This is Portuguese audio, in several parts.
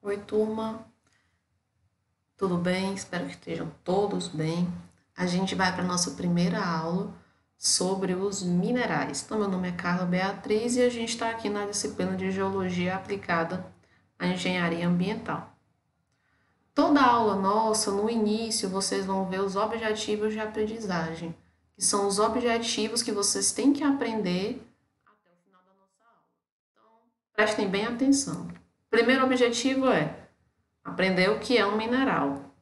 Oi, turma, tudo bem? Espero que estejam todos bem. A gente vai para a nossa primeira aula sobre os minerais. Então, meu nome é Carla Beatriz e a gente está aqui na disciplina de Geologia aplicada à Engenharia Ambiental. Toda aula nossa, no início, vocês vão ver os objetivos de aprendizagem, que são os objetivos que vocês têm que aprender até o final da nossa aula. Então, prestem bem atenção. O primeiro objetivo é aprender o que é um mineral.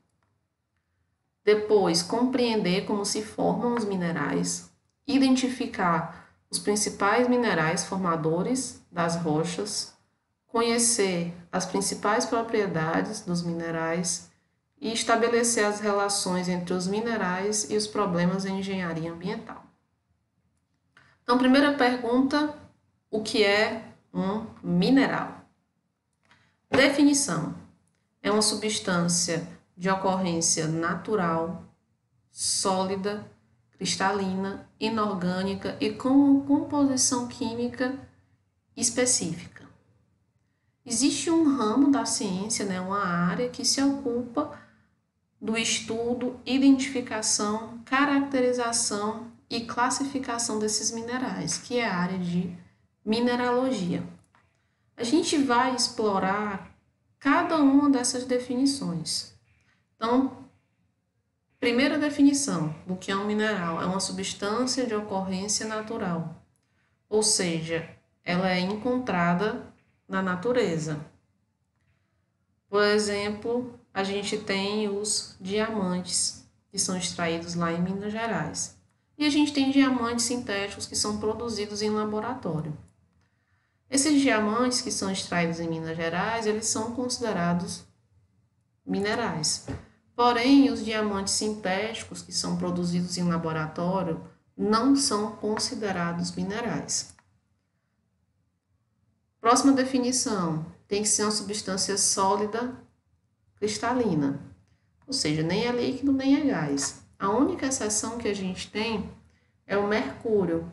Depois, compreender como se formam os minerais, identificar os principais minerais formadores das rochas, conhecer as principais propriedades dos minerais e estabelecer as relações entre os minerais e os problemas em engenharia ambiental. Então, primeira pergunta: o que é um mineral? Definição: é uma substância de ocorrência natural, sólida, cristalina, inorgânica e com composição química específica. Existe um ramo da ciência, uma área que se ocupa do estudo, identificação, caracterização e classificação desses minerais, que é a área de mineralogia. A gente vai explorar cada uma dessas definições. Então, primeira definição do que é um mineral: é uma substância de ocorrência natural, ou seja, ela é encontrada na natureza. Por exemplo, a gente tem os diamantes, que são extraídos lá em Minas Gerais. E a gente tem diamantes sintéticos que são produzidos em laboratório. Esses diamantes que são extraídos em Minas Gerais, eles são considerados minerais. Porém, os diamantes sintéticos que são produzidos em laboratório não são considerados minerais. Próxima definição: tem que ser uma substância sólida cristalina, ou seja, nem é líquido nem é gás. A única exceção que a gente tem é o mercúrio,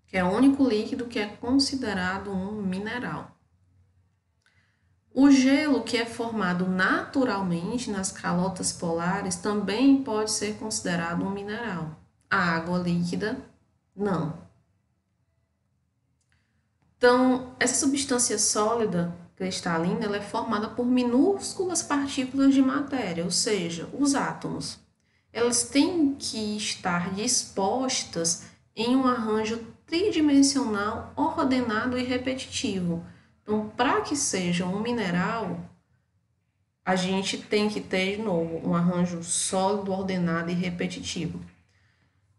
que é o único líquido que é considerado um mineral. O gelo, que é formado naturalmente nas calotas polares, também pode ser considerado um mineral. A água líquida, não. Então, essa substância sólida cristalina, ela é formada por minúsculas partículas de matéria, ou seja, os átomos. Elas têm que estar dispostas em um arranjo tridimensional, ordenado e repetitivo. Então, para que seja um mineral, a gente tem que ter, de novo, um arranjo sólido, ordenado e repetitivo.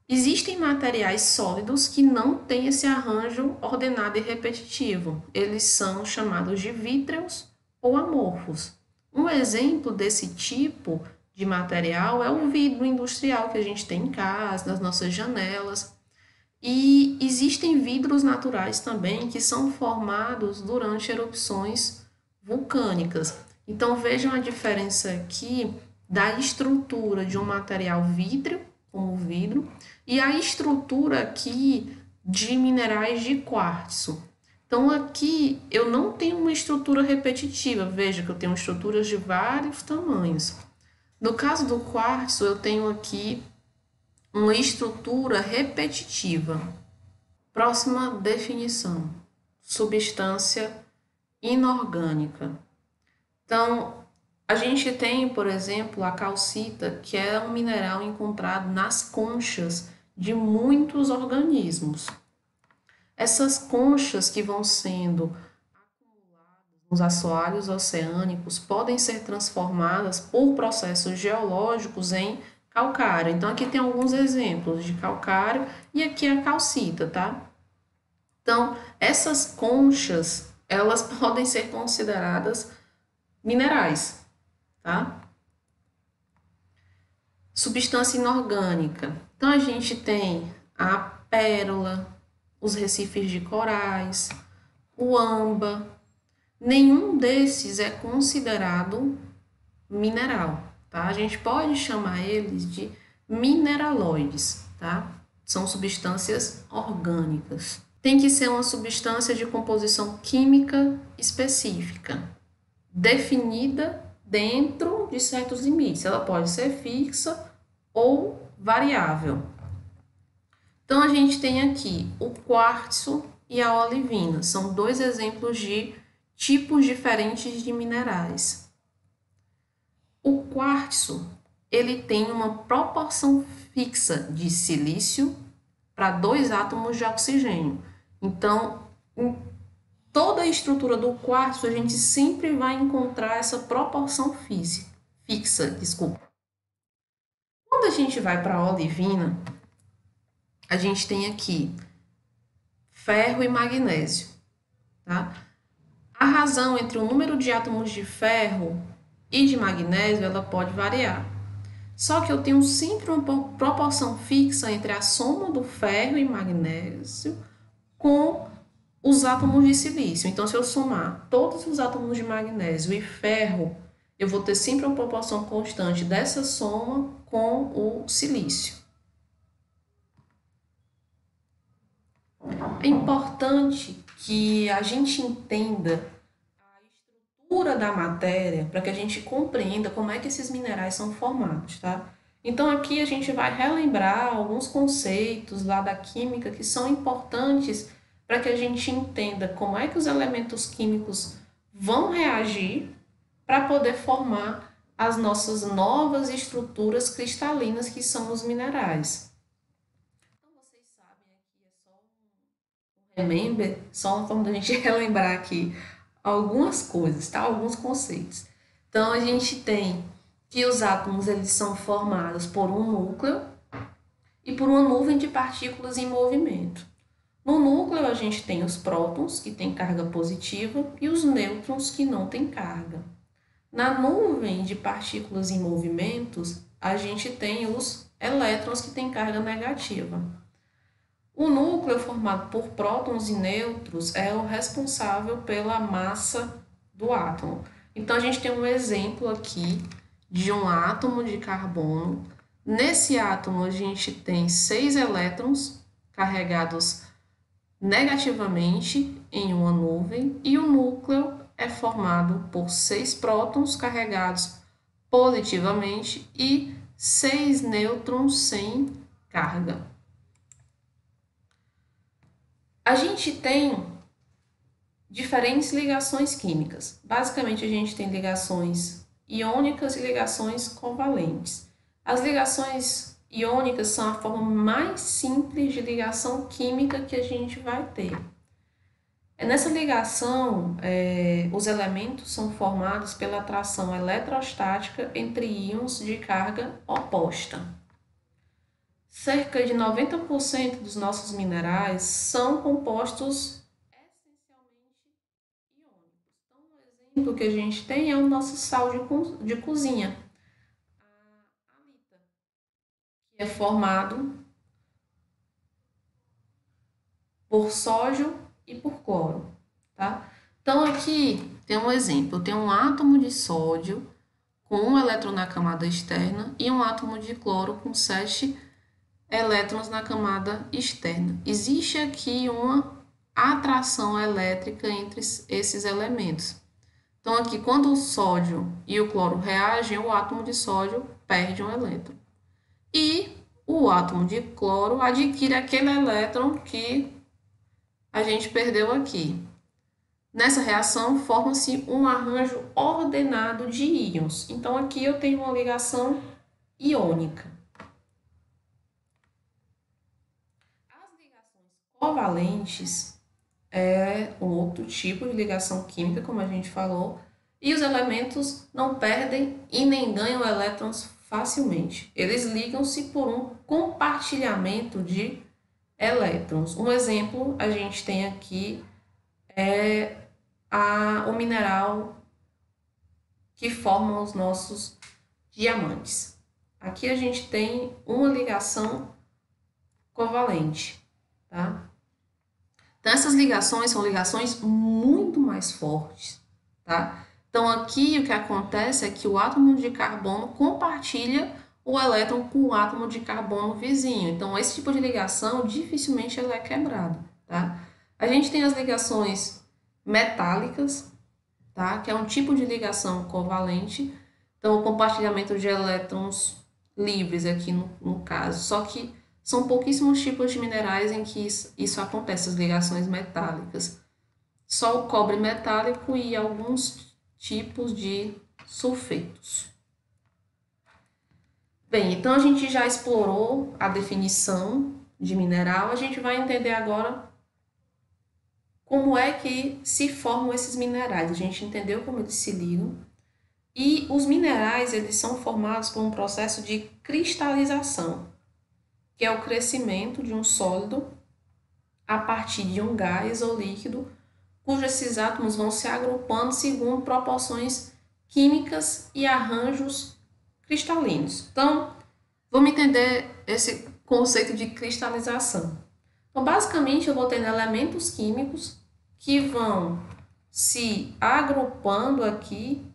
Existem materiais sólidos que não têm esse arranjo ordenado e repetitivo. Eles são chamados de vítreos ou amorfos. Um exemplo desse tipo de material é o vidro industrial que a gente tem em casa, nas nossas janelas. E existem vidros naturais também que são formados durante erupções vulcânicas. Então vejam a diferença aqui da estrutura de um material vítreo, como o vidro, e a estrutura aqui de minerais de quartzo. Então aqui eu não tenho uma estrutura repetitiva, veja que eu tenho estruturas de vários tamanhos. No caso do quartzo, eu tenho aqui uma estrutura repetitiva. Próxima definição: substância inorgânica. Então, a gente tem, por exemplo, a calcita, que é um mineral encontrado nas conchas de muitos organismos. Essas conchas que vão sendo acumuladas nos assoalhos oceânicos podem ser transformadas por processos geológicos em calcário. Então, aqui tem alguns exemplos de calcário e aqui a calcita, tá? Então, essas conchas, elas podem ser consideradas minerais, tá? Substância inorgânica. Então, a gente tem a pérola, os recifes de corais, o âmbar. Nenhum desses é considerado mineral, tá? A gente pode chamar eles de mineraloides, tá? São substâncias orgânicas. Tem que ser uma substância de composição química específica. definida dentro de certos limites. Ela pode ser fixa ou variável. Então, a gente tem aqui o quartzo e a olivina. São dois exemplos de tipos diferentes de minerais. O quartzo, ele tem uma proporção fixa de silício para 2 átomos de oxigênio. Então, em toda a estrutura do quartzo, a gente sempre vai encontrar essa proporção fixa, desculpa. Quando a gente vai para a olivina, a gente tem aqui ferro e magnésio, tá? A razão entre o número de átomos de ferro e de magnésio, ela pode variar. Só que eu tenho sempre uma proporção fixa entre a soma do ferro e magnésio com os átomos de silício. Então, se eu somar todos os átomos de magnésio e ferro, eu vou ter sempre uma proporção constante dessa soma com o silício. É importante que a gente entenda a estrutura da matéria para que a gente compreenda como é que esses minerais são formados, tá? Então, aqui a gente vai relembrar alguns conceitos lá da química que são importantes para que a gente entenda como é que os elementos químicos vão reagir para poder formar as nossas novas estruturas cristalinas que são os minerais. Então, vocês sabem, aqui é só um remember, só uma forma da gente relembrar aqui algumas coisas, tá? Alguns conceitos. Então, a gente tem que os átomos eles são formados por um núcleo e por uma nuvem de partículas em movimento. No núcleo, a gente tem os prótons, que têm carga positiva, e os nêutrons, que não têm carga. Na nuvem de partículas em movimentos, a gente tem os elétrons, que têm carga negativa. O núcleo formado por prótons e nêutrons é o responsável pela massa do átomo. Então, a gente tem um exemplo aqui de um átomo de carbono. Nesse átomo, a gente tem 6 elétrons carregados negativamente em uma nuvem e o núcleo é formado por 6 prótons carregados positivamente e 6 nêutrons sem carga. A gente tem diferentes ligações químicas. Basicamente, a gente tem ligações iônicas e ligações covalentes. As ligações iônicas são a forma mais simples de ligação química que a gente vai ter. Nessa ligação, os elementos são formados pela atração eletrostática entre íons de carga oposta. Cerca de 90% dos nossos minerais são compostos essencialmente iônicos. Então, um exemplo que a gente tem é o nosso sal de cozinha, a halita, que é formado por sódio e por cloro, tá? Então, aqui tem um exemplo. Eu tenho um átomo de sódio com um elétron na camada externa e um átomo de cloro com 7 elétrons na camada externa. Existe aqui uma atração elétrica entre esses elementos. Então, aqui, quando o sódio e o cloro reagem, o átomo de sódio perde um elétron. E o átomo de cloro adquire aquele elétron que a gente perdeu aqui. Nessa reação, forma-se um arranjo ordenado de íons. Então, aqui eu tenho uma ligação iônica. As ligações covalentes é um outro tipo de ligação química, como a gente falou, e os elementos não perdem e nem ganham elétrons facilmente. Eles ligam-se por um compartilhamento de elétrons. Um exemplo a gente tem aqui é o mineral que forma os nossos diamantes. Aqui a gente tem uma ligação covalente, tá? Então, essas ligações são ligações muito mais fortes, tá? Então, aqui o que acontece é que o átomo de carbono compartilha o elétron com o átomo de carbono vizinho. Então, esse tipo de ligação, dificilmente ela é quebrada, tá? A gente tem as ligações metálicas, tá? Que é um tipo de ligação covalente. Então, o compartilhamento de elétrons livres aqui no caso. Só que são pouquíssimos tipos de minerais em que isso acontece, as ligações metálicas. Só o cobre metálico e alguns tipos de sulfetos. Bem, então a gente já explorou a definição de mineral, a gente vai entender agora como é que se formam esses minerais. A gente entendeu como eles se ligam. E os minerais, eles são formados por um processo de cristalização, que é o crescimento de um sólido a partir de um gás ou líquido, cujos esses átomos vão se agrupando segundo proporções químicas e arranjos cristalinos. Então, vamos entender esse conceito de cristalização. Então, basicamente, eu vou ter elementos químicos que vão se agrupando aqui.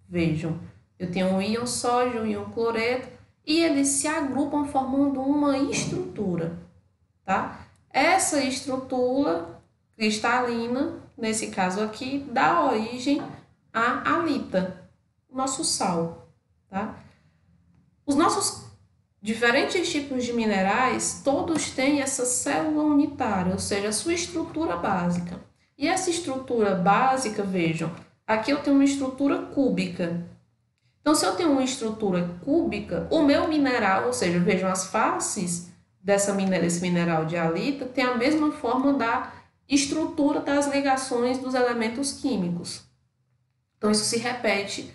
Vejam, eu tenho um íon sódio, um íon cloreto, e eles se agrupam formando uma estrutura, tá? Essa estrutura cristalina, nesse caso aqui, dá origem à halita, nosso sal, tá? Os nossos diferentes tipos de minerais, todos têm essa célula unitária, ou seja, a sua estrutura básica. E essa estrutura básica, vejam, aqui eu tenho uma estrutura cúbica. Então, se eu tenho uma estrutura cúbica, o meu mineral, ou seja, vejam as faces desse mineral de halita, tem a mesma forma da estrutura das ligações dos elementos químicos. Então, isso se repete.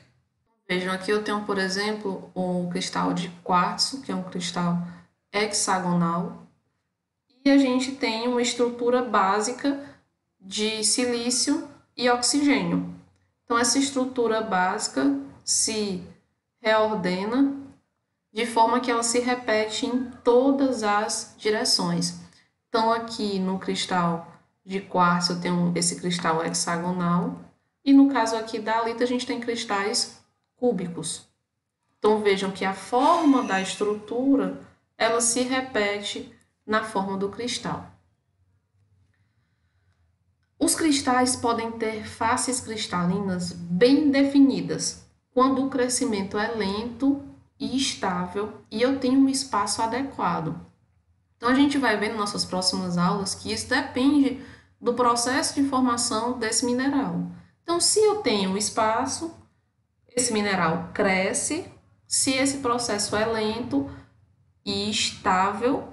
Vejam, aqui eu tenho, por exemplo, o cristal de quartzo, que é um cristal hexagonal, e a gente tem uma estrutura básica de silício e oxigênio. Então, essa estrutura básica se reordena de forma que ela se repete em todas as direções. Então, aqui no cristal de quartzo, eu tenho esse cristal hexagonal, e no caso aqui da halita, a gente tem cristais cúbicos. Então, vejam que a forma da estrutura, ela se repete na forma do cristal. Os cristais podem ter faces cristalinas bem definidas, quando o crescimento é lento e estável e eu tenho um espaço adequado. Então, a gente vai ver nas nossas próximas aulas que isso depende do processo de formação desse mineral. Então, se eu tenho um espaço, esse mineral cresce. Se esse processo é lento e estável,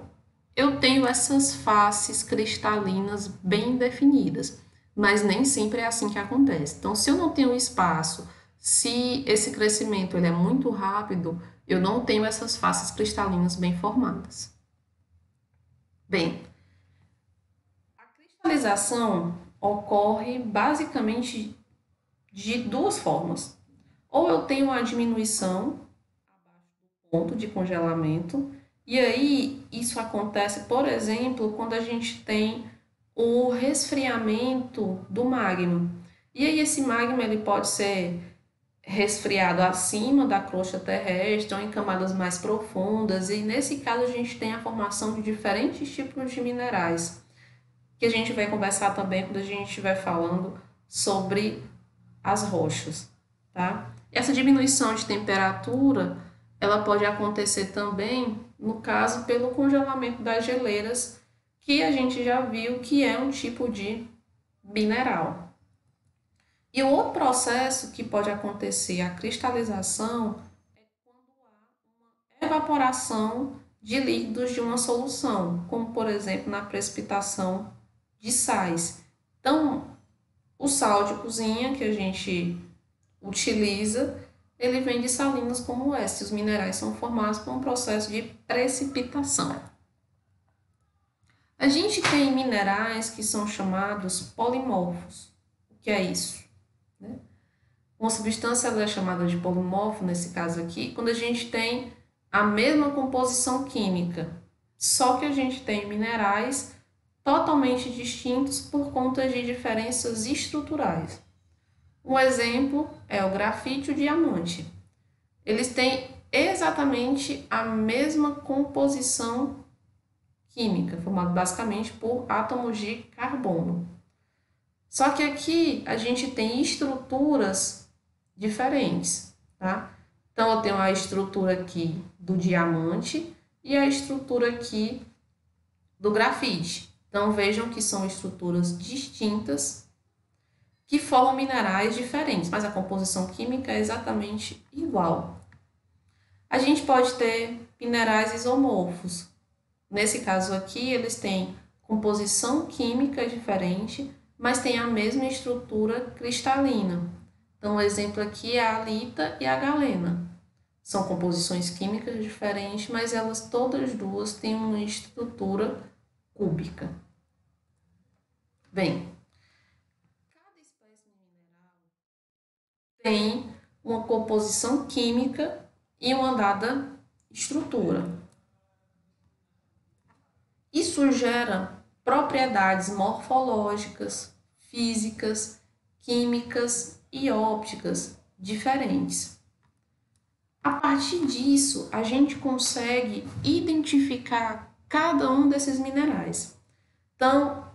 eu tenho essas faces cristalinas bem definidas, mas nem sempre é assim que acontece. Então, se eu não tenho espaço, se esse crescimento ele é muito rápido, eu não tenho essas faces cristalinas bem formadas. Bem, a cristalização ocorre basicamente de duas formas. Ou eu tenho uma diminuição abaixo do ponto de congelamento, e aí isso acontece, por exemplo, quando a gente tem o resfriamento do magma. E aí esse magma ele pode ser resfriado acima da crosta terrestre ou em camadas mais profundas, e nesse caso a gente tem a formação de diferentes tipos de minerais, que a gente vai conversar também quando a gente estiver falando sobre as rochas, tá? Essa diminuição de temperatura, ela pode acontecer também, no caso, pelo congelamento das geleiras, que a gente já viu que é um tipo de mineral. E o outro processo que pode acontecer, a cristalização, é quando há uma evaporação de líquidos de uma solução, como por exemplo na precipitação de sais. Então, o sal de cozinha que a gente utiliza, ele vem de salinas como essa. Os minerais são formados por um processo de precipitação. A gente tem minerais que são chamados polimorfos. O que é isso? Uma substância ela é chamada de polimorfo, nesse caso aqui, quando a gente tem a mesma composição química, só que a gente tem minerais totalmente distintos por conta de diferenças estruturais. Um exemplo é o grafite e o diamante. Eles têm exatamente a mesma composição química, formada basicamente por átomos de carbono. Só que aqui a gente tem estruturas diferentes, tá? Então, eu tenho a estrutura aqui do diamante e a estrutura aqui do grafite. Então, vejam que são estruturas distintas que formam minerais diferentes, mas a composição química é exatamente igual. A gente pode ter minerais isomorfos. Nesse caso aqui, eles têm composição química diferente, mas têm a mesma estrutura cristalina. Então, o exemplo aqui é a halita e a galena. São composições químicas diferentes, mas elas todas duas têm uma estrutura cúbica. Bem, cada espécie de mineral tem uma composição química e uma dada estrutura. Isso gera propriedades morfológicas, físicas, químicas e ópticas diferentes. A partir disso, a gente consegue identificar cada um desses minerais. Então,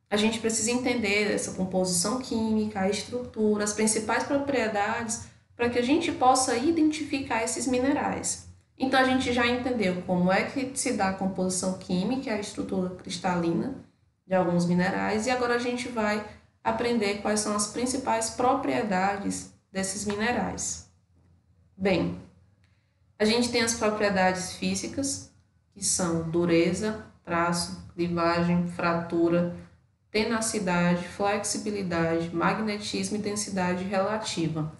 a gente precisa entender essa composição química, a estrutura, as principais propriedades, para que a gente possa identificar esses minerais. Então, a gente já entendeu como é que se dá a composição química, a estrutura cristalina de alguns minerais, e agora a gente vai aprender quais são as principais propriedades desses minerais. Bem, a gente tem as propriedades físicas, que são dureza, traço, clivagem, fratura, tenacidade, flexibilidade, magnetismo e densidade relativa.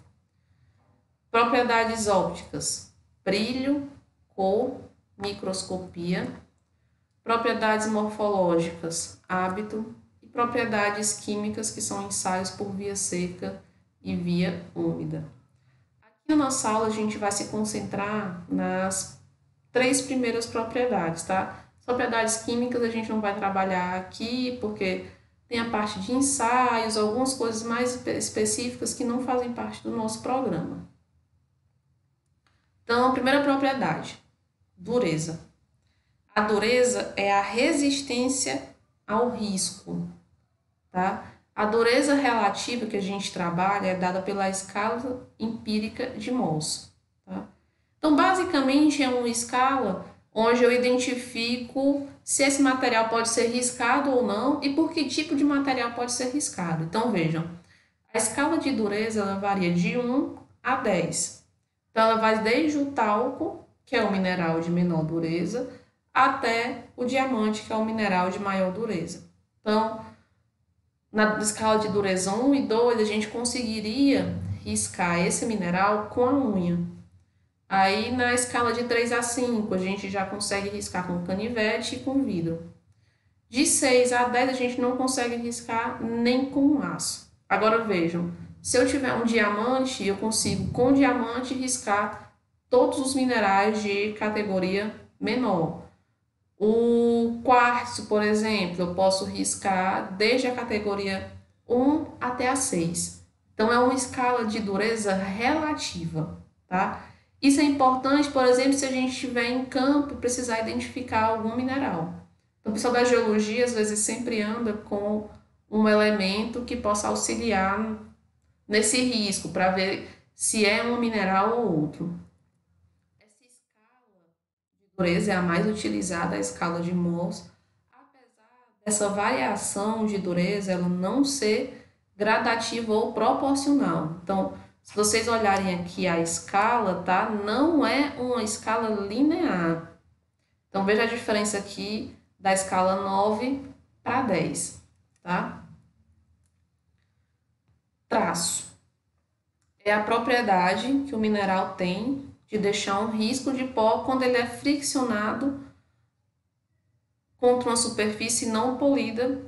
Propriedades ópticas: brilho, cor, microscopia. Propriedades morfológicas: hábito. E propriedades químicas, que são ensaios por via seca e via úmida. Aqui na nossa aula a gente vai se concentrar nas 3 primeiras propriedades, tá? As propriedades químicas a gente não vai trabalhar aqui, porque tem a parte de ensaios, algumas coisas mais específicas que não fazem parte do nosso programa. Então, a primeira propriedade, dureza. A dureza é a resistência ao risco, tá? A dureza relativa que a gente trabalha é dada pela escala empírica de Mohs, tá? Então, basicamente, é uma escala onde eu identifico se esse material pode ser riscado ou não e por que tipo de material pode ser riscado. Então, vejam, a escala de dureza ela varia de 1 a 10. Então, ela vai desde o talco, que é o mineral de menor dureza, até o diamante, que é o mineral de maior dureza. Então, na escala de dureza 1 e 2, a gente conseguiria riscar esse mineral com a unha. Aí, na escala de 3 a 5, a gente já consegue riscar com canivete e com vidro. De 6 a 10, a gente não consegue riscar nem com aço. Agora, vejam, se eu tiver um diamante, eu consigo, com diamante, riscar todos os minerais de categoria menor. O quartzo, por exemplo, eu posso riscar desde a categoria 1 até a 6. Então, é uma escala de dureza relativa, tá? Isso é importante, por exemplo, se a gente estiver em campo e precisar identificar algum mineral. Então, o pessoal da geologia, às vezes, sempre anda com um elemento que possa auxiliar nesse risco, para ver se é um mineral ou outro. Essa escala de dureza é a mais utilizada, a escala de Mohs. Apesar dessa variação de dureza, ela não ser gradativa ou proporcional. Então, se vocês olharem aqui a escala, tá? Não é uma escala linear. Então, veja a diferença aqui da escala 9 para 10, tá? Traço. É a propriedade que o mineral tem de deixar um risco de pó quando ele é friccionado contra uma superfície não polida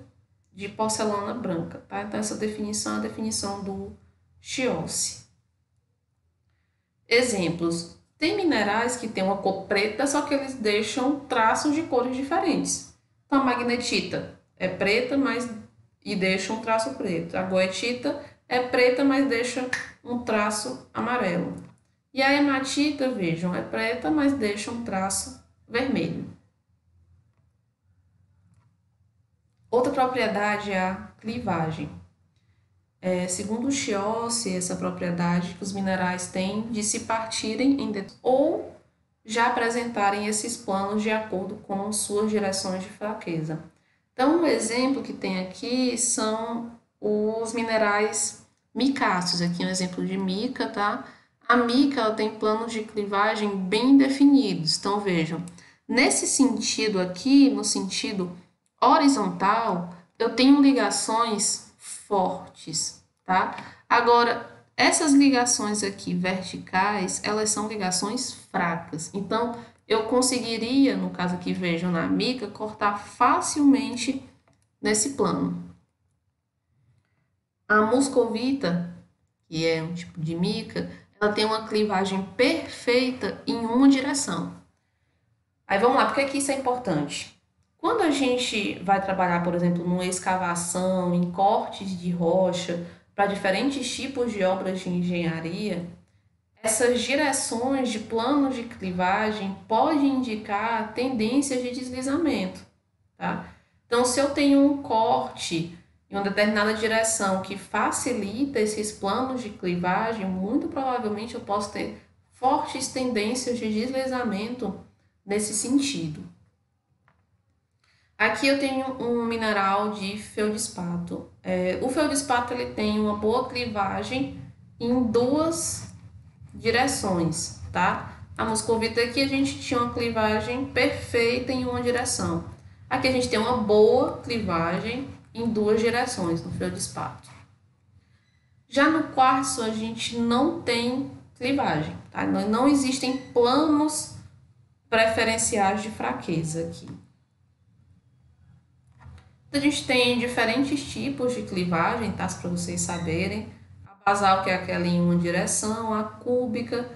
de porcelana branca, tá? Então, essa definição é a definição do Chiossi. Exemplos. Tem minerais que têm uma cor preta, só que eles deixam traços de cores diferentes. Então, a magnetita é preta, mas e deixa um traço preto. A goetita é preta, mas deixa um traço amarelo. E a hematita, vejam, é preta, mas deixa um traço vermelho. Outra propriedade é a clivagem. Segundo o Chiossi, essa propriedade que os minerais têm de se partirem em ou já apresentarem esses planos de acordo com suas direções de fraqueza. Então, um exemplo que tem aqui são os minerais micáceos. Aqui um exemplo de mica, tá? A mica ela tem planos de clivagem bem definidos. Então, vejam, nesse sentido aqui, no sentido horizontal, eu tenho ligações fortes, tá? Agora, essas ligações aqui verticais, elas são ligações fracas. Então, eu conseguiria, no caso aqui, vejam na mica, cortar facilmente nesse plano. A moscovita, que é um tipo de mica, ela tem uma clivagem perfeita em uma direção. Aí vamos lá, por que isso é importante? Quando a gente vai trabalhar, por exemplo, numa escavação, em cortes de rocha, para diferentes tipos de obras de engenharia, essas direções de planos de clivagem podem indicar tendências de deslizamento, tá? Então, se eu tenho um corte em uma determinada direção que facilita esses planos de clivagem, muito provavelmente eu posso ter fortes tendências de deslizamento nesse sentido. Aqui eu tenho um mineral de feldespato. O feldespato ele tem uma boa clivagem em duas direções, tá? A moscovita aqui a gente tinha uma clivagem perfeita em uma direção. Aqui a gente tem uma boa clivagem em duas direções no feldespato. Já no quartzo a gente não tem clivagem, tá? Não existem planos preferenciais de fraqueza aqui. A gente tem diferentes tipos de clivagem, tá? Para vocês saberem. A basal, que é aquela em uma direção, a cúbica,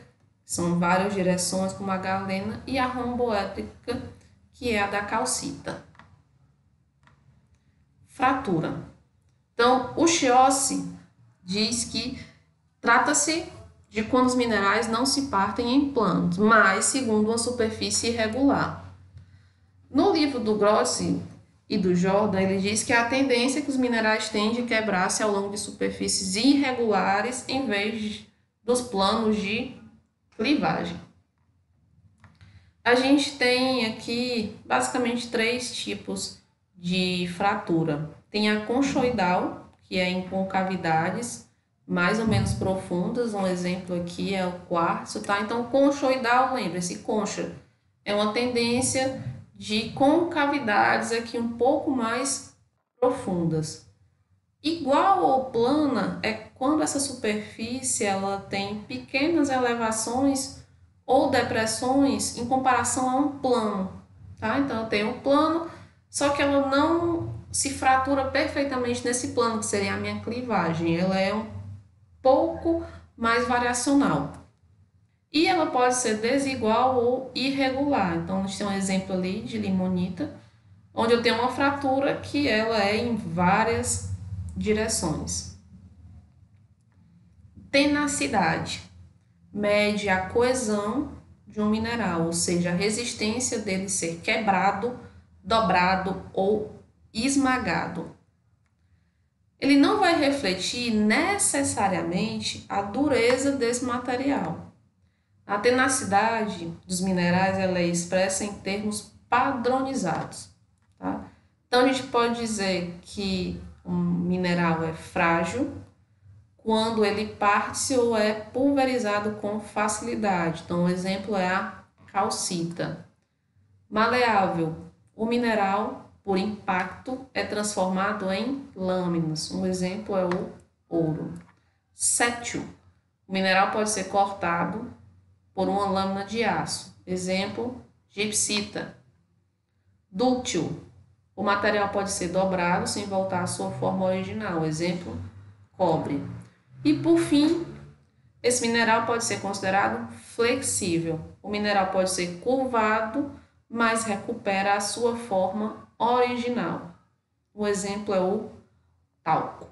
são várias direções, como a galena, e a romboédrica, que é a da calcita. Fratura. Então, o Chiossi diz que trata-se de quando os minerais não se partem em planos, mas segundo uma superfície irregular. No livro do Grossi e do Jordan, ele diz que a tendência é que os minerais têm de quebrar-se ao longo de superfícies irregulares em vez dos planos de clivagem. A gente tem aqui basicamente três tipos de fratura. Tem a conchoidal, que é em concavidades mais ou menos profundas. Um exemplo aqui é o quartzo, tá? Então, conchoidal, lembre-se, concha é uma tendência de concavidades aqui um pouco mais profundas. Igual ou plana é quando essa superfície ela tem pequenas elevações ou depressões em comparação a um plano, tá? Então eu tenho um plano, só que ela não se fratura perfeitamente nesse plano, que seria a minha clivagem. Ela é um pouco mais variacional. E ela pode ser desigual ou irregular. Então, a gente tem um exemplo ali de limonita, onde eu tenho uma fratura que ela é em várias direções. Tenacidade mede a coesão de um mineral, ou seja, a resistência dele ser quebrado, dobrado ou esmagado. Ele não vai refletir necessariamente a dureza desse material. A tenacidade dos minerais ela é expressa em termos padronizados, tá? Então, a gente pode dizer que um mineral é frágil quando ele parte ou é pulverizado com facilidade. Então, o exemplo é a calcita. Maleável, o mineral, por impacto, é transformado em lâminas. Um exemplo é o ouro. Sétil, o mineral pode ser cortado por uma lâmina de aço. Exemplo, gipsita. Dúctil, o material pode ser dobrado sem voltar à sua forma original. Exemplo, cobre. E por fim, esse mineral pode ser considerado flexível. O mineral pode ser curvado, mas recupera a sua forma original. O exemplo é o talco.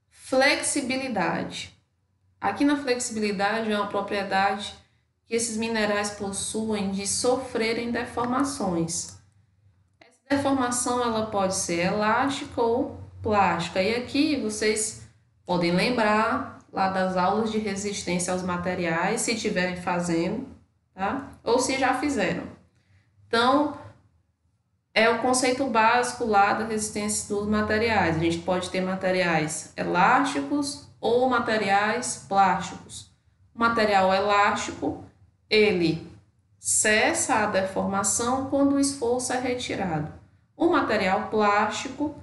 Flexibilidade. Aqui na flexibilidade é uma propriedade que esses minerais possuem de sofrerem deformações. Essa deformação ela pode ser elástica ou plástica. E aqui vocês podem lembrar lá das aulas de resistência aos materiais, se estiverem fazendo, tá? Ou se já fizeram. Então, é o conceito básico lá da resistência dos materiais. A gente pode ter materiais elásticos ou materiais plásticos. O material elástico, ele cessa a deformação quando o esforço é retirado. O material plástico,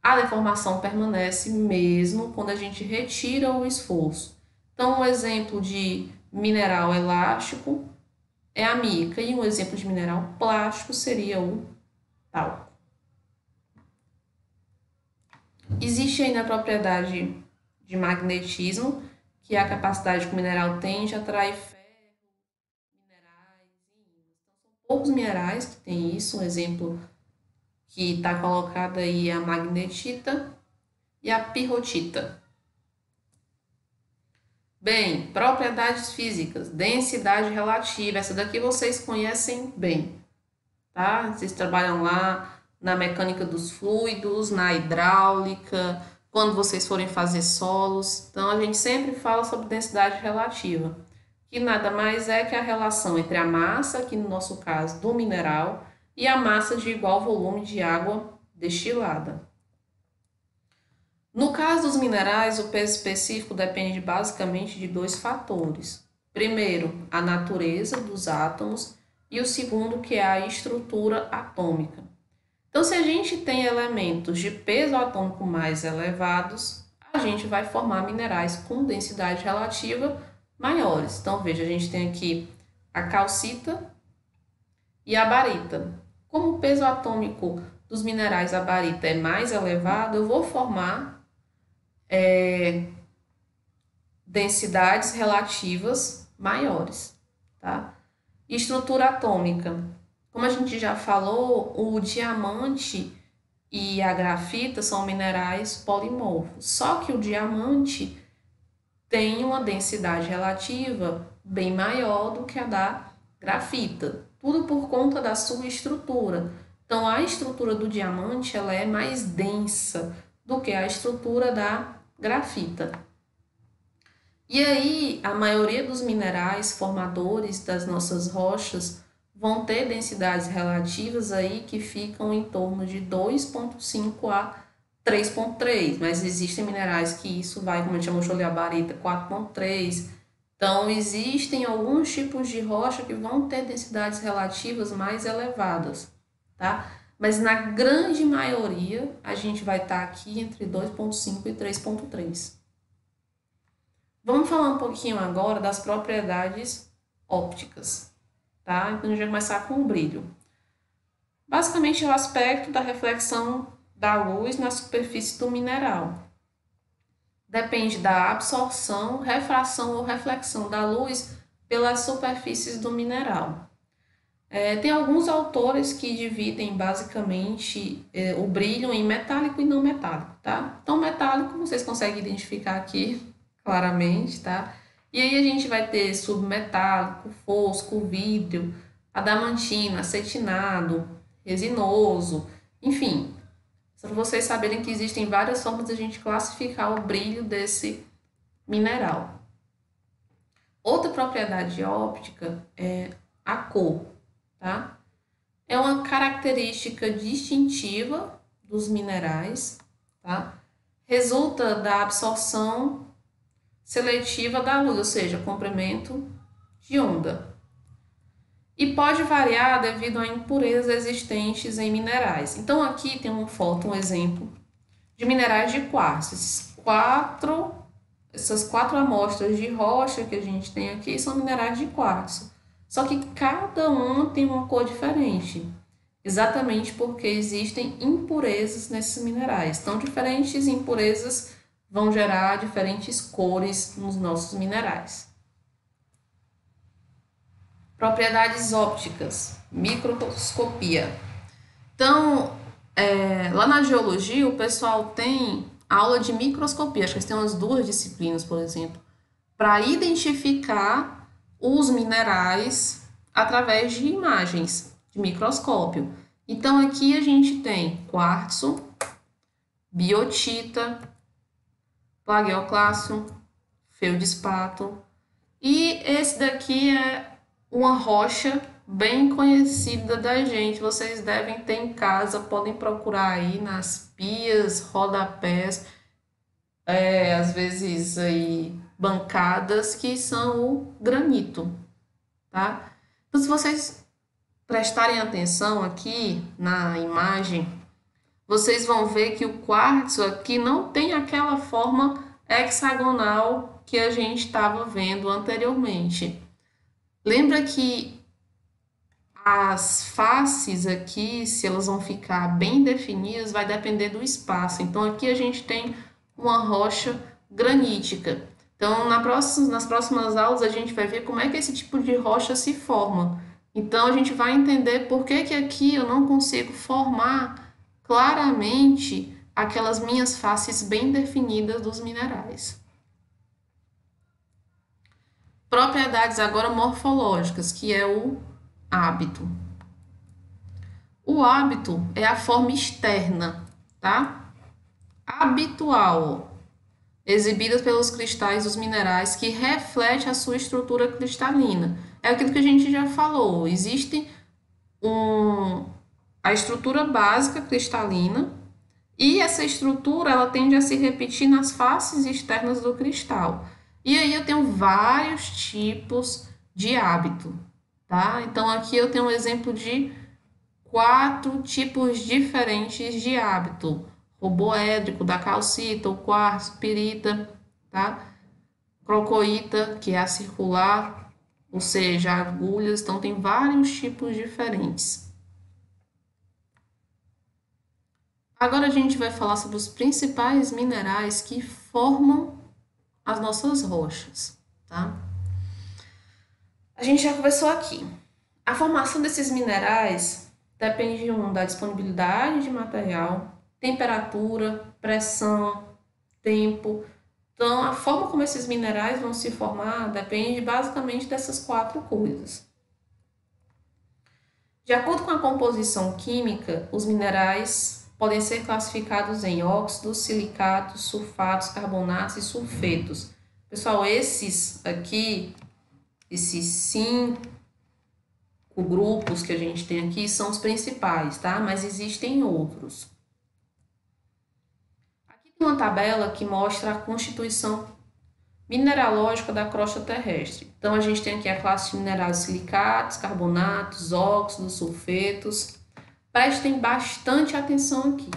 a deformação permanece mesmo quando a gente retira o esforço. Então, um exemplo de mineral elástico é a mica, e um exemplo de mineral plástico seria o talco. Existe ainda a propriedade de magnetismo, que é a capacidade que o mineral tem de atrair ferro, minerais e íons. Então, são poucos minerais que têm isso. Um exemplo que está colocado aí é a magnetita e a pirrotita. Bem, propriedades físicas, densidade relativa, essa daqui vocês conhecem bem, tá? Vocês trabalham lá na mecânica dos fluidos, na hidráulica, quando vocês forem fazer solos. Então, a gente sempre fala sobre densidade relativa, que nada mais é que a relação entre a massa, aqui no nosso caso do mineral, e a massa de igual volume de água destilada. No caso dos minerais, o peso específico depende basicamente de dois fatores. Primeiro, a natureza dos átomos e o segundo, que é a estrutura atômica. Então, se a gente tem elementos de peso atômico mais elevados, a gente vai formar minerais com densidade relativa maiores. Então, veja, a gente tem aqui a calcita e a barita. Como o peso atômico dos minerais da barita é mais elevado, eu vou formar densidades relativas maiores, tá? Estrutura atômica. Como a gente já falou, o diamante e a grafita são minerais polimorfos. Só que o diamante tem uma densidade relativa bem maior do que a da grafita. Tudo por conta da sua estrutura. Então, a estrutura do diamante ela é mais densa do que a estrutura da grafita. E aí, a maioria dos minerais formadores das nossas rochas vão ter densidades relativas aí que ficam em torno de 2,5 a 3,3, mas existem minerais que isso vai, como a gente chamou de a barita, 4,3. Então, existem alguns tipos de rocha que vão ter densidades relativas mais elevadas, tá? Mas na grande maioria, a gente vai estar aqui entre 2,5 e 3,3. Vamos falar um pouquinho agora das propriedades ópticas, tá? Então, a gente vai começar com o brilho. Basicamente, é o aspecto da reflexão da luz na superfície do mineral. Depende da absorção, refração ou reflexão da luz pelas superfícies do mineral. Tem alguns autores que dividem basicamente o brilho em metálico e não metálico, tá? Então, metálico vocês conseguem identificar aqui claramente, tá? E aí a gente vai ter submetálico, fosco, vítreo, adamantina, acetinado, resinoso, enfim. Só para vocês saberem que existem várias formas de a gente classificar o brilho desse mineral. Outra propriedade óptica é a cor, tá? É uma característica distintiva dos minerais, tá? Resulta da absorção seletiva da luz, ou seja, comprimento de onda. E pode variar devido a impurezas existentes em minerais. Então, aqui tem uma foto, um exemplo de minerais de quartzo. Essas quatro amostras de rocha que a gente tem aqui são minerais de quartzo. Só que cada um tem uma cor diferente, exatamente porque existem impurezas nesses minerais. Então, diferentes impurezas vão gerar diferentes cores nos nossos minerais. Propriedades ópticas, microscopia. Então, lá na geologia, o pessoal tem aula de microscopia, acho que eles têm umas 2 disciplinas, por exemplo, para identificar os minerais através de imagens de microscópio. Então, aqui a gente tem quartzo, biotita, plagioclássio, feldespato. E esse daqui é uma rocha bem conhecida da gente. Vocês devem ter em casa, podem procurar aí nas pias, rodapés, às vezes aí bancadas, que são o granito, tá? Então, se vocês prestarem atenção aqui na imagem, vocês vão ver que o quartzo aqui não tem aquela forma hexagonal que a gente estava vendo anteriormente. Lembra que as faces aqui, se elas vão ficar bem definidas, vai depender do espaço. Então, aqui a gente tem uma rocha granítica. Então, nas próximas aulas, a gente vai ver como é que esse tipo de rocha se forma. Então, a gente vai entender por que que aqui eu não consigo formar claramente aquelas minhas faces bem definidas dos minerais. Propriedades agora morfológicas, que é o hábito. O hábito é a forma externa, tá? Habitual, exibida pelos cristais dos minerais, que reflete a sua estrutura cristalina. É aquilo que a gente já falou. Existe a estrutura básica cristalina, e essa estrutura ela tende a se repetir nas faces externas do cristal. E aí eu tenho vários tipos de hábito, tá? Então aqui eu tenho um exemplo de 4 tipos diferentes de hábito: roboédrico, da calcita, o quartzo, pirita, tá? Crocoíta, que é a circular, ou seja, agulhas. Então tem vários tipos diferentes. Agora a gente vai falar sobre os principais minerais que formam as nossas rochas, tá? A gente já conversou aqui. A formação desses minerais depende da disponibilidade de material, temperatura, pressão, tempo. Então, a forma como esses minerais vão se formar depende basicamente dessas 4 coisas. De acordo com a composição química, os minerais podem ser classificados em óxidos, silicatos, sulfatos, carbonatos e sulfetos. Pessoal, esses 5 grupos que a gente tem aqui são os principais, tá? Mas existem outros. Aqui tem uma tabela que mostra a constituição mineralógica da crosta terrestre. Então, a gente tem aqui a classe de minerais silicatos, carbonatos, óxidos, sulfetos. Prestem bastante atenção aqui.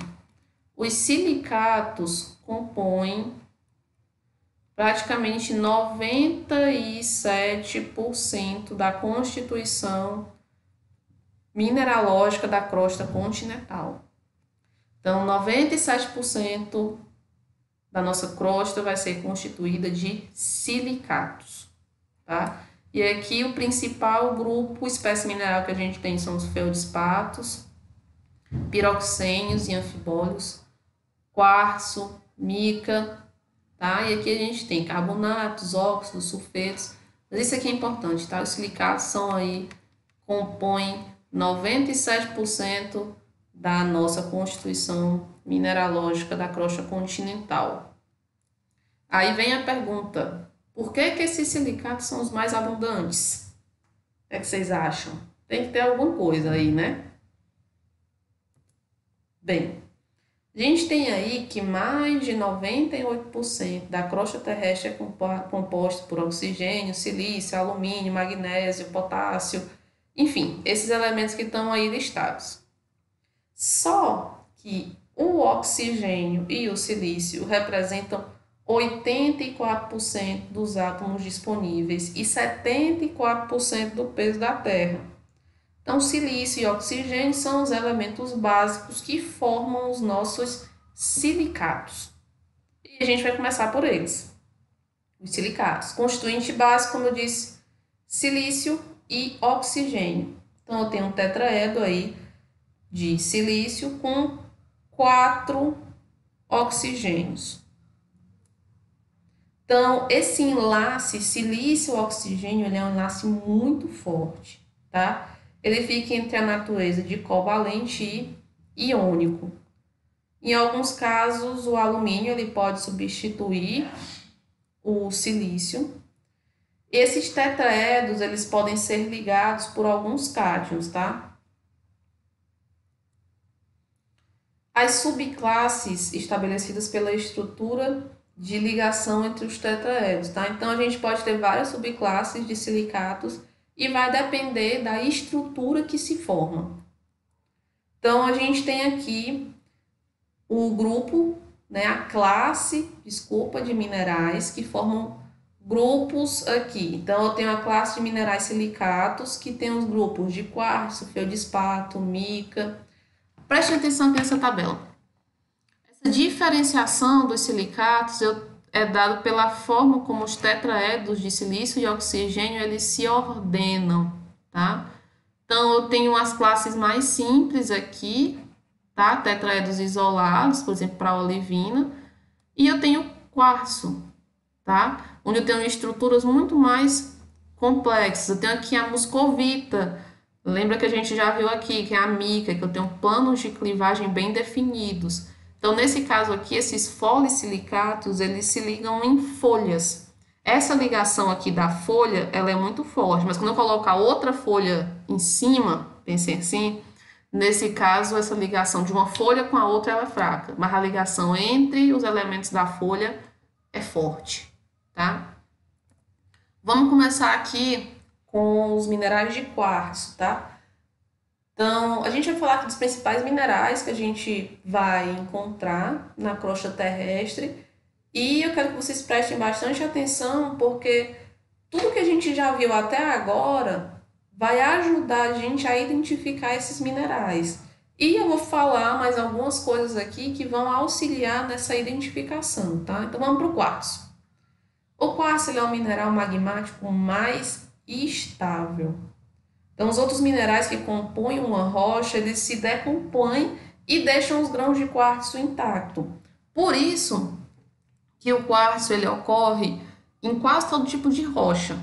Os silicatos compõem praticamente 97% da constituição mineralógica da crosta continental. Então, 97% da nossa crosta vai ser constituída de silicatos, tá? E aqui o principal grupo, espécie mineral que a gente tem são os feldespatos, piroxênios e anfibólios, quartzo, mica, tá? E aqui a gente tem carbonatos, óxidos, sulfetos. Mas isso aqui é importante, tá? Os silicatos compõem 97% da nossa constituição mineralógica da crosta continental. Aí vem a pergunta: por que esses silicatos são os mais abundantes? O que é que vocês acham? Tem que ter alguma coisa aí, né? Bem, a gente tem aí que mais de 98% da crosta terrestre é composta por oxigênio, silício, alumínio, magnésio, potássio, enfim, esses elementos que estão aí listados. Só que o oxigênio e o silício representam 84% dos átomos disponíveis e 74% do peso da Terra. Então, silício e oxigênio são os elementos básicos que formam os nossos silicatos. E a gente vai começar por eles. Os silicatos. Constituinte básico, como eu disse, silício e oxigênio. Então, eu tenho um tetraedro aí de silício com 4 oxigênios. Então, esse enlace silício-oxigênio, ele é um enlace muito forte, tá? Ele fica entre a natureza de covalente e iônico. Em alguns casos, o alumínio ele pode substituir o silício. Esses tetraedros, eles podem ser ligados por alguns cátions, tá? As subclasses estabelecidas pela estrutura de ligação entre os tetraedros, tá? Então, a gente pode ter várias subclasses de silicatos e vai depender da estrutura que se forma. Então, a gente tem aqui o grupo, né, a classe, desculpa, de minerais que formam grupos aqui. Então, eu tenho a classe de minerais silicatos, que tem os grupos de quartzo, feldespato, mica. Preste atenção aqui nessa tabela. Essa diferenciação dos silicatos é dado pela forma como os tetraedros de silício e oxigênio eles se ordenam, tá? Então, eu tenho as classes mais simples aqui, tá? Tetraedros isolados, por exemplo, para a olivina. E eu tenho quartzo, tá? Onde eu tenho estruturas muito mais complexas. Eu tenho aqui a muscovita. Lembra que a gente já viu aqui, que é a mica, que eu tenho planos de clivagem bem definidos. Então, nesse caso aqui, esses folisilicatos, eles se ligam em folhas. Essa ligação aqui da folha, ela é muito forte, mas quando eu coloco a outra folha em cima, pensem assim, nesse caso, essa ligação de uma folha com a outra ela é fraca, mas a ligação entre os elementos da folha é forte, tá? Vamos começar aqui com os minerais de quartzo, tá? Então, a gente vai falar aqui dos principais minerais que a gente vai encontrar na crosta terrestre e eu quero que vocês prestem bastante atenção porque tudo que a gente já viu até agora vai ajudar a gente a identificar esses minerais. E eu vou falar mais algumas coisas aqui que vão auxiliar nessa identificação, tá? Então vamos para o quartzo. O quartzo é um mineral magmático mais estável. Então, os outros minerais que compõem uma rocha, eles se decompõem e deixam os grãos de quartzo intacto. Por isso que o quartzo ele ocorre em quase todo tipo de rocha,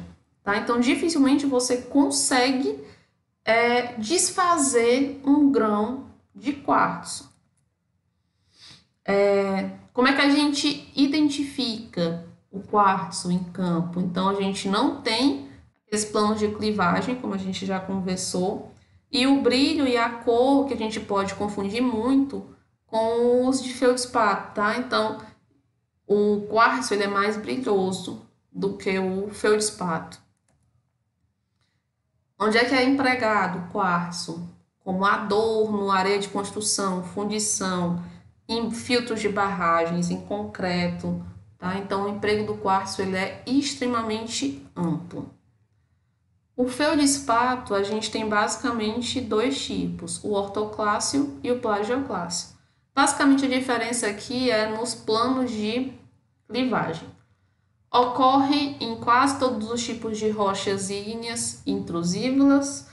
tá? Então, dificilmente você consegue desfazer um grão de quartzo. Como é que a gente identifica o quartzo em campo? Então, a gente não tem aqueles planos de clivagem, como a gente já conversou, e o brilho e a cor que a gente pode confundir muito com os de feldspato, tá? Então, o quartzo ele é mais brilhoso do que o feldspato. Onde é que é empregado o quartzo? Como adorno, areia de construção, fundição, em filtros de barragens, em concreto, tá? Então, o emprego do quartzo ele é extremamente amplo. O feldspato, a gente tem basicamente dois tipos, o ortoclásseo e o plagioclásseo. Basicamente, a diferença aqui é nos planos de clivagem. Ocorre em quase todos os tipos de rochas ígneas, intrusívoras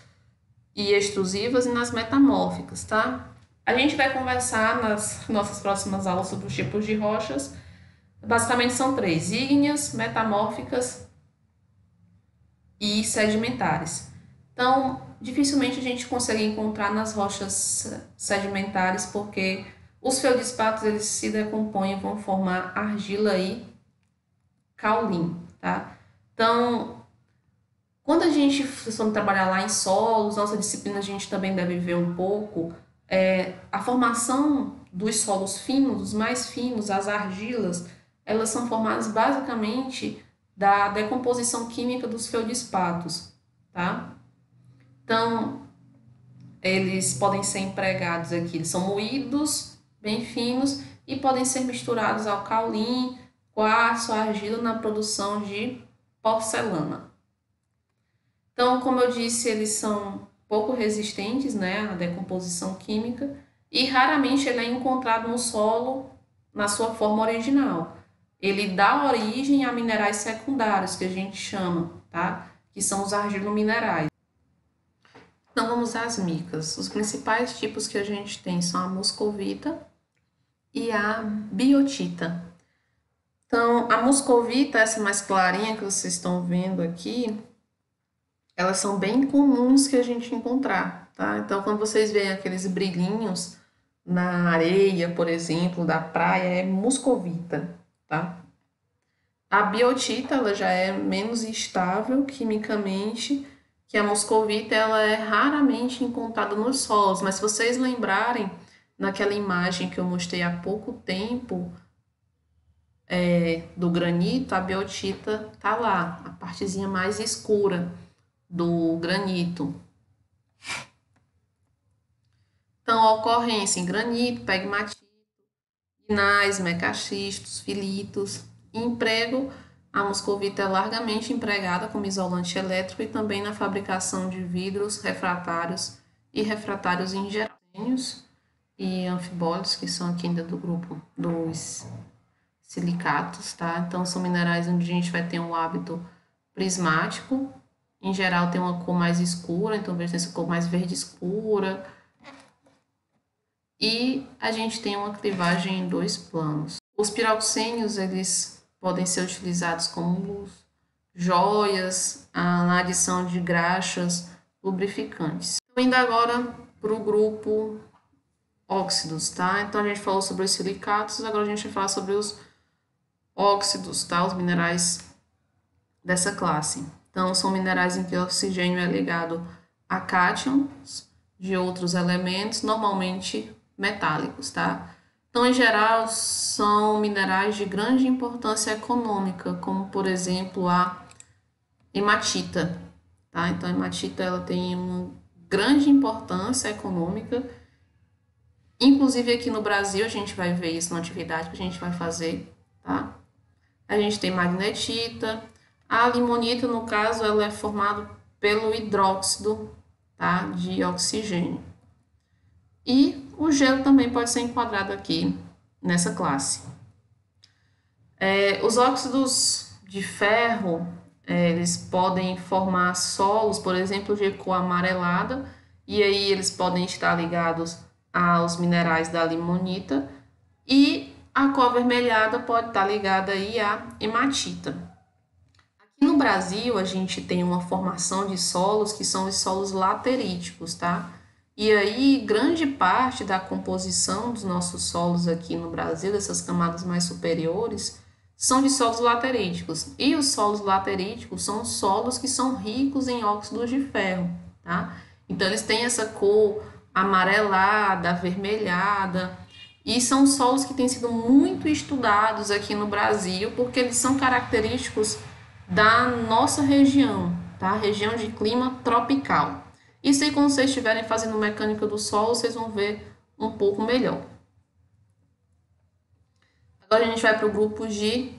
e extrusivas e nas metamórficas, tá? A gente vai conversar nas nossas próximas aulas sobre os tipos de rochas. Basicamente são três: ígneas, metamórficas e sedimentares. Então, dificilmente a gente consegue encontrar nas rochas sedimentares porque os feldspatos eles se decompõem e vão formar argila e caulim, tá? Então, quando a gente for trabalhar lá em solos, nossa disciplina a gente também deve ver um pouco a formação dos solos finos, os mais finos, as argilas, elas são formadas basicamente da decomposição química dos feldspatos, tá? Então, eles podem ser empregados aqui, eles são moídos, bem finos, e podem ser misturados ao caulim, quartzo, argila na produção de porcelana. Então, como eu disse, eles são pouco resistentes, né, à decomposição química e raramente ele é encontrado no solo na sua forma original. Ele dá origem a minerais secundários, que a gente chama, tá? Que são os argilominerais. Então, vamos às micas. Os principais tipos que a gente tem são a muscovita e a biotita. Então, a muscovita, essa mais clarinha que vocês estão vendo aqui, elas são bem comuns que a gente encontrar, tá? Então, quando vocês veem aqueles brilhinhos na areia, por exemplo, da praia é muscovita, tá? A biotita, ela já é menos estável quimicamente, que a muscovita, ela é raramente encontrada nos solos, mas se vocês lembrarem, naquela imagem que eu mostrei há pouco tempo, do granito, a biotita tá lá, a partezinha mais escura do granito. Então, a ocorrência em granito, pegmatite, gnais, mecaxistos, filitos. Emprego, a muscovita é largamente empregada como isolante elétrico e também na fabricação de vidros refratários e refratários em geral. E anfibólitos, que são aqui ainda do grupo dos silicatos, tá? Então, são minerais onde a gente vai ter um hábito prismático. Em geral, tem uma cor mais escura, então veja essa cor mais verde escura. E a gente tem uma clivagem em 2 planos. Os piroxênios, eles podem ser utilizados como joias, na adição de graxas, lubrificantes. Então, indo agora para o grupo óxidos, tá? Então, a gente falou sobre os silicatos, agora a gente vai falar sobre os óxidos, tá? Os minerais dessa classe. Então, são minerais em que o oxigênio é ligado a cátions de outros elementos, normalmente metálicos, tá? Então, em geral, são minerais de grande importância econômica, como, por exemplo, a hematita, tá? Então, a hematita, ela tem uma grande importância econômica, inclusive aqui no Brasil, a gente vai ver isso na atividade que a gente vai fazer, tá? A gente tem magnetita, a limonita, no caso, ela é formada pelo hidróxido, tá, de oxigênio. E o gelo também pode ser enquadrado aqui nessa classe. Os óxidos de ferro, eles podem formar solos, por exemplo, de cor amarelada, e aí eles podem estar ligados aos minerais da limonita, e a cor avermelhada pode estar ligada aí à hematita. Aqui no Brasil, a gente tem uma formação de solos que são os solos lateríticos, tá? E aí, grande parte da composição dos nossos solos aqui no Brasil, dessas camadas mais superiores, são de solos lateríticos. E os solos lateríticos são solos que são ricos em óxidos de ferro, tá? Então, eles têm essa cor amarelada, avermelhada, e são solos que têm sido muito estudados aqui no Brasil, porque eles são característicos da nossa região, tá? Região de clima tropical. Isso aí, quando vocês estiverem fazendo mecânica do solo, vocês vão ver um pouco melhor. Agora a gente vai para o grupo de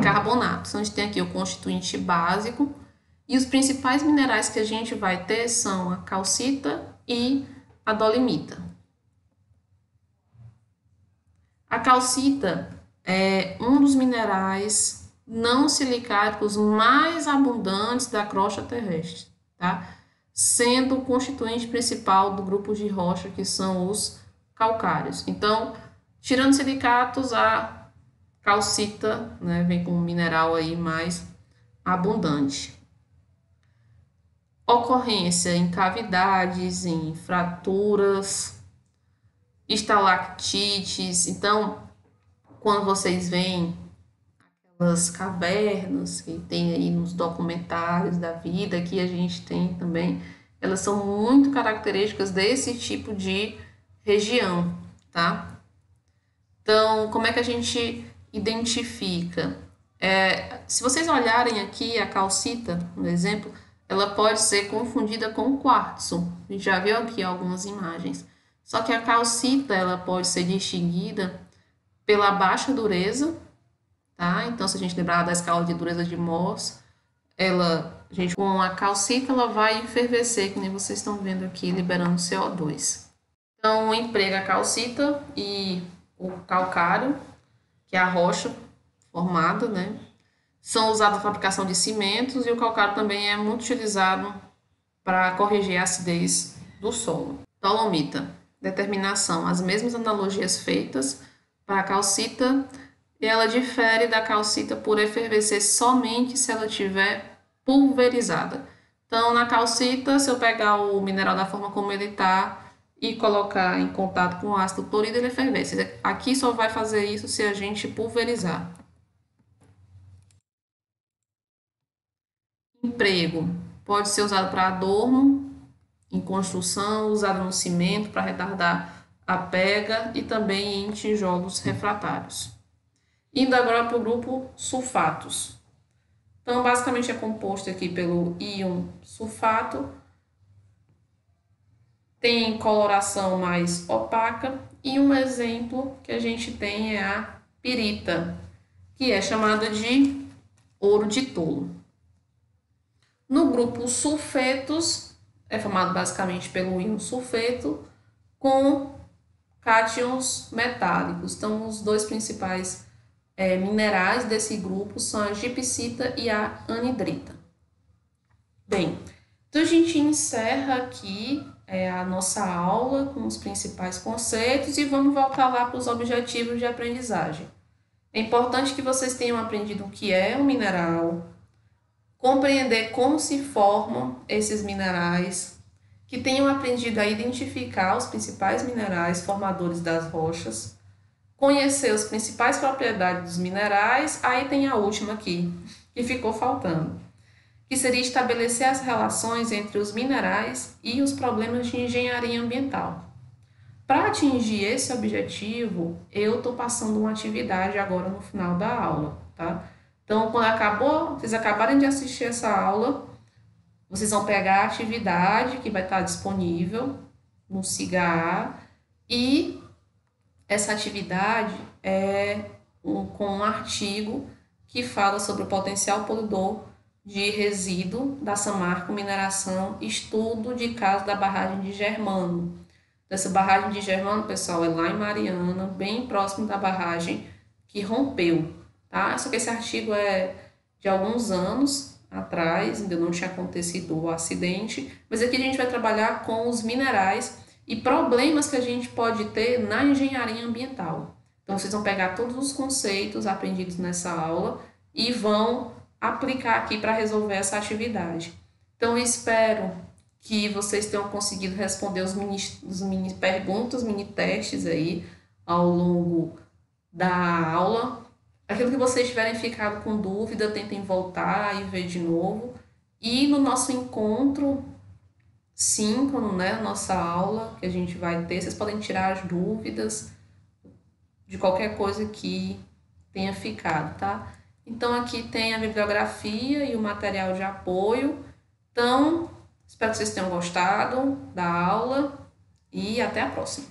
carbonatos. A gente tem aqui o constituinte básico e os principais minerais que a gente vai ter são a calcita e a dolomita. A calcita é um dos minerais não silicáticos mais abundantes da crosta terrestre, tá? Sendo o constituinte principal do grupo de rocha, que são os calcários. Então, tirando silicatos, a calcita, né, vem com um mineral aí mais abundante. Ocorrência em cavidades, em fraturas, estalactites. Então, quando vocês veem aquelas cavernas que tem aí nos documentários da vida, que a gente tem também, elas são muito características desse tipo de região, tá? Então, como é que a gente identifica? Se vocês olharem aqui a calcita, por exemplo, ela pode ser confundida com quartzo. A gente já viu aqui algumas imagens. Só que a calcita, ela pode ser distinguida pela baixa dureza, tá? Então, se a gente lembrar da escala de dureza de Mohs, com a calcita, ela vai enfervecer, que nem vocês estão vendo aqui, liberando CO2. Então, emprega a calcita e o calcário, que é a rocha formada, né? São usados na fabricação de cimentos e o calcário também é muito utilizado para corrigir a acidez do solo. Dolomita, determinação, as mesmas analogias feitas para a calcita, e ela difere da calcita por efervescer somente se ela estiver pulverizada. Então, na calcita, se eu pegar o mineral da forma como ele está e colocar em contato com o ácido clorídrico, ele efervesce. Aqui só vai fazer isso se a gente pulverizar. Emprego. Pode ser usado para adorno, em construção, usado no cimento para retardar a pega e também em tijolos refratários. Indo agora para o grupo sulfatos. Então, basicamente é composto aqui pelo íon sulfato, tem coloração mais opaca e um exemplo que a gente tem é a pirita, que é chamada de ouro de tolo. No grupo sulfetos, é formado basicamente pelo íon sulfeto com cátions metálicos. Então, os dois principais minerais desse grupo são a gipsita e a anidrita. Bem, então a gente encerra aqui a nossa aula com os principais conceitos e vamos voltar lá para os objetivos de aprendizagem. É importante que vocês tenham aprendido o que é um mineral, compreender como se formam esses minerais, que tenham aprendido a identificar os principais minerais formadores das rochas, conhecer as principais propriedades dos minerais, aí tem a última aqui, que ficou faltando, que seria estabelecer as relações entre os minerais e os problemas de engenharia ambiental. Para atingir esse objetivo, eu estou passando uma atividade agora no final da aula, tá? Então, quando vocês acabarem de assistir essa aula, vocês vão pegar a atividade que vai estar disponível no SIGA e essa atividade é com um artigo que fala sobre o potencial poluidor de resíduo da Samarco Mineração, estudo de caso da barragem de Germano. Essa barragem de Germano, pessoal, é lá em Mariana, bem próximo da barragem que rompeu, tá? Só que esse artigo é de alguns anos atrás, ainda não tinha acontecido o acidente, mas aqui a gente vai trabalhar com os minerais e problemas que a gente pode ter na engenharia ambiental. Então, vocês vão pegar todos os conceitos aprendidos nessa aula e vão aplicar aqui para resolver essa atividade. Então, eu espero que vocês tenham conseguido responder os mini perguntas, mini testes aí ao longo da aula. Aquilo que vocês tiverem ficado com dúvida, tentem voltar e ver de novo. E no nosso encontro síncrono, né, nossa aula que a gente vai ter, vocês podem tirar as dúvidas de qualquer coisa que tenha ficado, tá? Então, aqui tem a bibliografia e o material de apoio. Então, espero que vocês tenham gostado da aula e até a próxima.